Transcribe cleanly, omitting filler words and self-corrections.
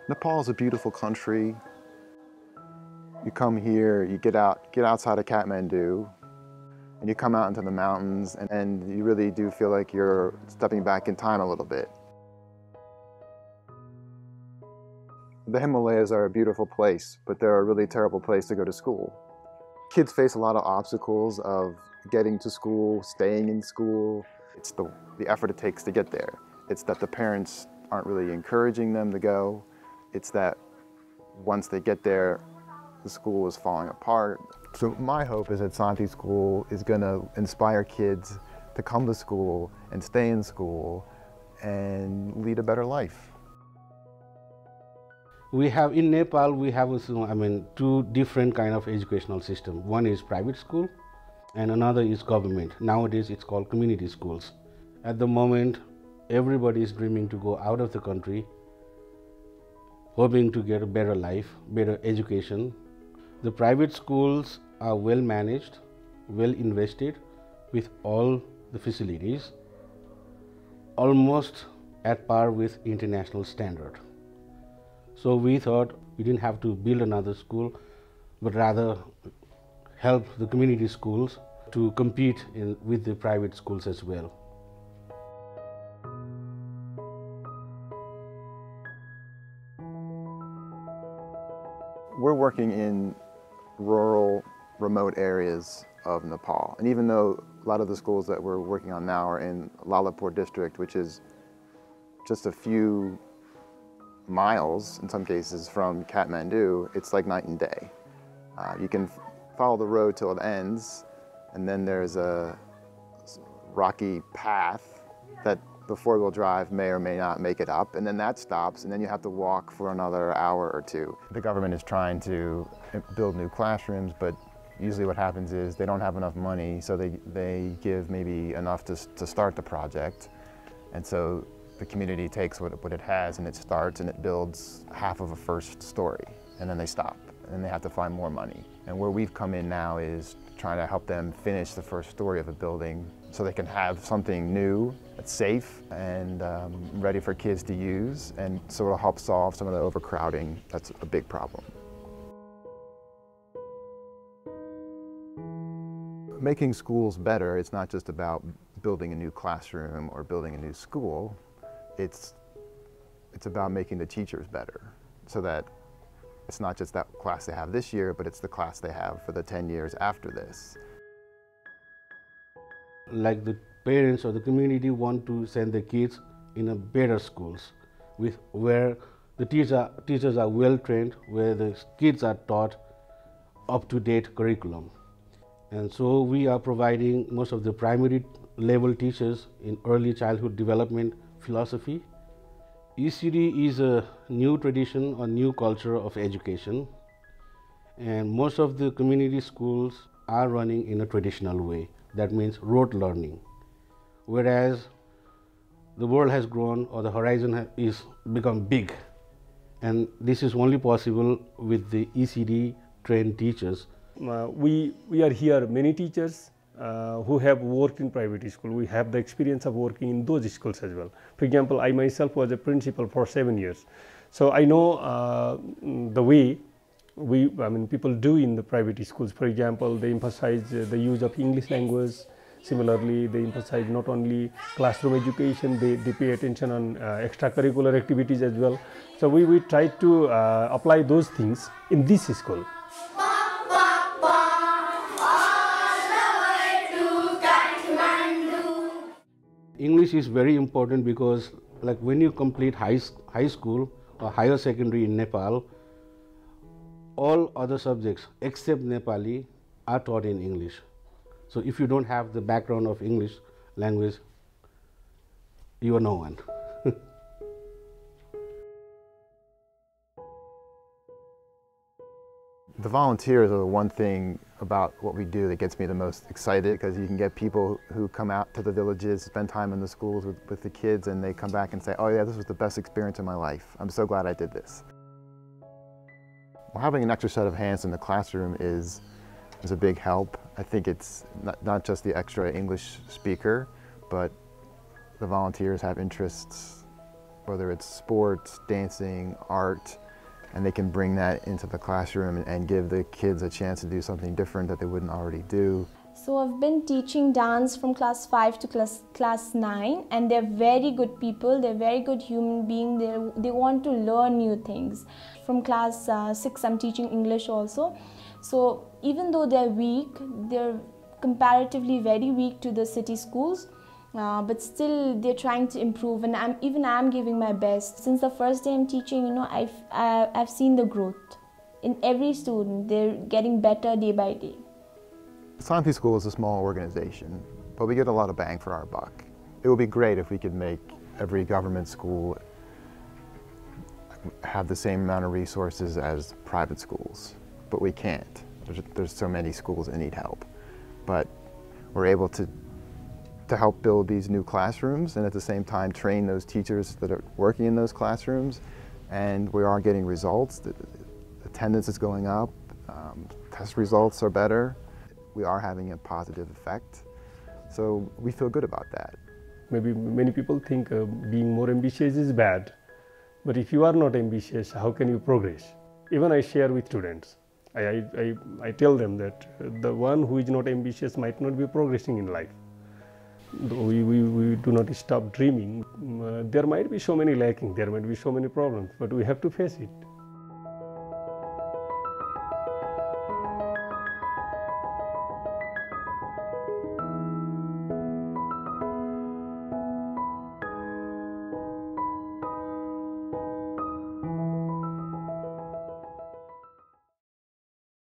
Nepal is a beautiful country. You come here, you get outside of Kathmandu, and you come out into the mountains, and you really do feel like you're stepping back in time a little bit. The Himalayas are a beautiful place, but they're a really terrible place to go to school. Kids face a lot of obstacles of getting to school, staying in school. It's the effort it takes to get there. It's that the parents aren't really encouraging them to go. It's that once they get there, the school is falling apart. So my hope is that Santi School is going to inspire kids to come to school and stay in school and lead a better life. We have in Nepal, we have two different kind of educational system. One is private school and another is government. Nowadays it's called community schools. At the moment, everybody is dreaming to go out of the country, hoping to get a better life, better education. The private schools are well managed, well invested with all the facilities, almost at par with international standard. So we thought we didn't have to build another school, but rather help the community schools to compete with the private schools as well. We're working in rural, remote areas of Nepal. And even though a lot of the schools that we're working on now are in Lalipur district, which is just a few miles, in some cases, from Kathmandu, it's like night and day. You can follow the road till it ends, and then there's a rocky path that the four-wheel drive may or may not make it up, and then that stops, and then you have to walk for another hour or two. The government is trying to build new classrooms, but usually what happens is they don't have enough money, so they give maybe enough to start the project. And so the community takes what it has and it starts and it builds half of a first story, and then they stop, and then they have to find more money. And where we've come in now is trying to help them finish the first story of a building so they can have something new that's safe and ready for kids to use, and so it'll help solve some of the overcrowding that's a big problem. Making schools better, it's not just about building a new classroom or building a new school. It's about making the teachers better, so that it's not just that class they have this year, but it's the class they have for the 10 years after this. Like the parents or the community want to send their kids in a better schools where the teachers are well trained, where the kids are taught up-to-date curriculum. And so we are providing most of the primary level teachers in early childhood development philosophy. ECD is a new tradition or new culture of education, and most of the community schools are running in a traditional way. That means rote learning. Whereas the world has grown, or the horizon is become big, and this is only possible with the ECD trained teachers. We are here many teachers who have worked in private school. We have the experience of working in those schools as well. For example, I myself was a principal for 7 years. So I know the way people do in the private schools. For example, they emphasize the use of English language. Similarly, they emphasize not only classroom education, they pay attention on extracurricular activities as well. So we try to apply those things in this school. English is very important because, like, when you complete high school or higher secondary in Nepal, all other subjects except Nepali are taught in English. So if you don't have the background of English language, you are no one. The volunteers are the one thing about what we do that gets me the most excited, because you can get people who come out to the villages, spend time in the schools with the kids, and they come back and say, oh yeah, this was the best experience of my life. I'm so glad I did this. Well, having an extra set of hands in the classroom is a big help. I think it's not just the extra English speaker, but the volunteers have interests whether it's sports, dancing, art, and they can bring that into the classroom and give the kids a chance to do something different that they wouldn't already do. So I've been teaching dance from class 5 to class 9, and they're very good people, they're very good human beings, they want to learn new things. From class 6 I'm teaching English also. So even though they're weak, they're comparatively very weak to the city schools, but still they're trying to improve, and I'm giving my best. Since the first day I'm teaching, you know, I've seen the growth in every student. They're getting better day by day. Santi School is a small organization, but we get a lot of bang for our buck. It would be great if we could make every government school have the same amount of resources as private schools, but we can't. There's so many schools that need help. But we're able to help build these new classrooms and at the same time train those teachers that are working in those classrooms, and we are getting results. The attendance is going up, test results are better. We are having a positive effect, so we feel good about that. Maybe many people think being more ambitious is bad, but if you are not ambitious, how can you progress? Even I share with students. I tell them that the one who is not ambitious might not be progressing in life. We do not stop dreaming. There might be so many lacking, there might be so many problems, but we have to face it.